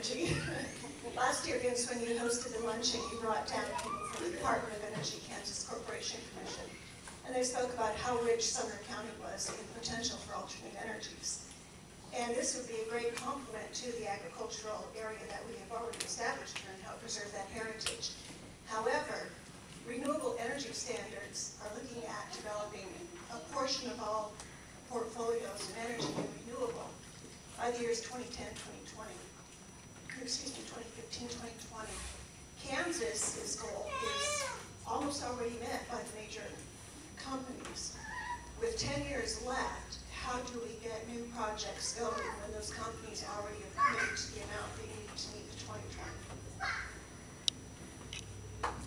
energy. Last year, Vince, when you hosted the luncheon, you brought down people from the Department of Energy, Kansas Corporation Commission, and they spoke about how rich Sumner County was in potential for alternate energies. And this would be a great complement to the agricultural area that we have already established here and help preserve that heritage. However, renewable energy standards are looking at developing a portion of all portfolios of energy and renewable by the years 2010, 2020. Excuse me, 2015, 2020. Kansas's goal is almost already met by the major companies. With 10 years left, how do we get new projects going when those companies already have committed to the amount they need to meet the 2020?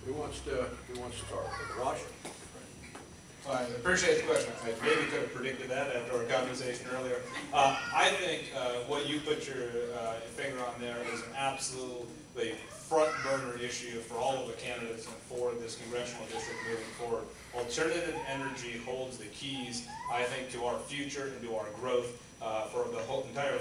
Who wants to start? Raj? I appreciate the question. I maybe could have predicted that after our conversation earlier. I think what you put your finger on there is an absolutely front burner issue for all of the candidates and for this congressional district moving forward. Alternative energy holds the keys, I think, to our future and to our growth for the whole entire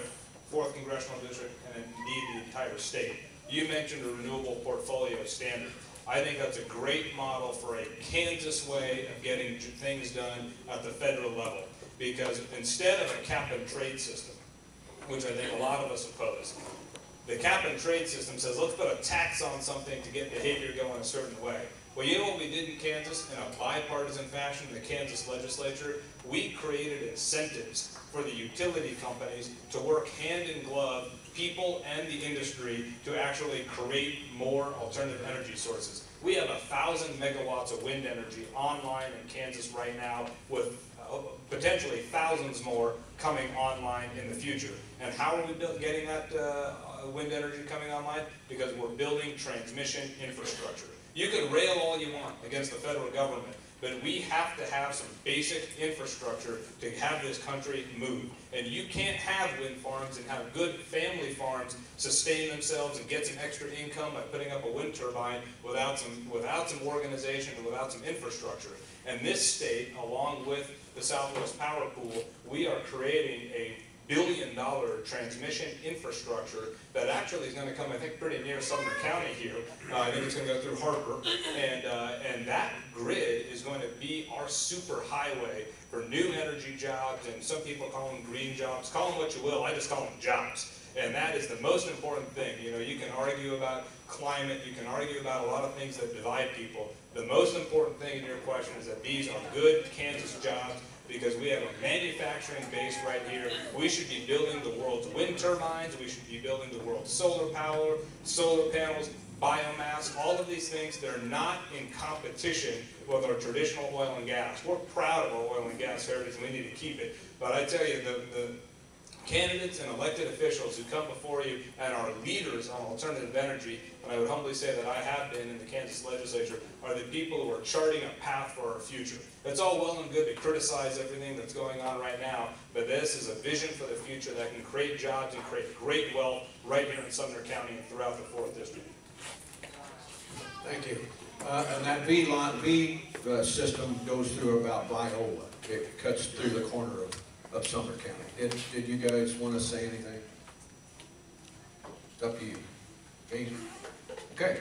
4th congressional district and indeed the entire state. You mentioned a renewable portfolio standard. I think that's a great model for a Kansas way of getting things done at the federal level. Because instead of a cap and trade system, which I think a lot of us oppose, the cap and trade system says, let's put a tax on something to get behavior going a certain way. Well, you know what we did in Kansas in a bipartisan fashion in the Kansas legislature? We created incentives for the utility companies to work hand in glove, people and the industry, to actually create more alternative energy sources. We have 1,000 megawatts of wind energy online in Kansas right now, with potentially thousands more coming online in the future. And how are we getting that wind energy coming online? Because we're building transmission infrastructure. You can rail all you want against the federal government, but we have to have some basic infrastructure to have this country move. And you can't have wind farms and have good family farms sustain themselves and get some extra income by putting up a wind turbine without some organization and without some infrastructure. And this state, along with the Southwest Power Pool, we are creating a billion-dollar transmission infrastructure that actually is going to come, I think, pretty near Sumner County here. I think it's going to go through Harper, and that grid is going to be our super highway for new energy jobs, and some people call them green jobs. Call them what you will. I just call them jobs. And that is the most important thing. You know, you can argue about climate, you can argue about a lot of things that divide people. The most important thing in your question is that these are good Kansas jobs, because we have a manufacturing base right here. We should be building the world's wind turbines, we should be building the world's solar power, solar panels, biomass, all of these things. They're not in competition with our traditional oil and gas. We're proud of our oil and gas heritage, and we need to keep it. But I tell you, the candidates and elected officials who come before you and are leaders on alternative energy, and I would humbly say that I have been in the Kansas legislature, are the people who are charting a path for our future. It's all well and good to criticize everything that's going on right now, but this is a vision for the future that can create jobs and create great wealth right here in Sumner County and throughout the 4th District. Thank you. And that V system goes through about Viola. It cuts through the corner of Sumner County. Did you guys want to say anything? It's up to you. Okay.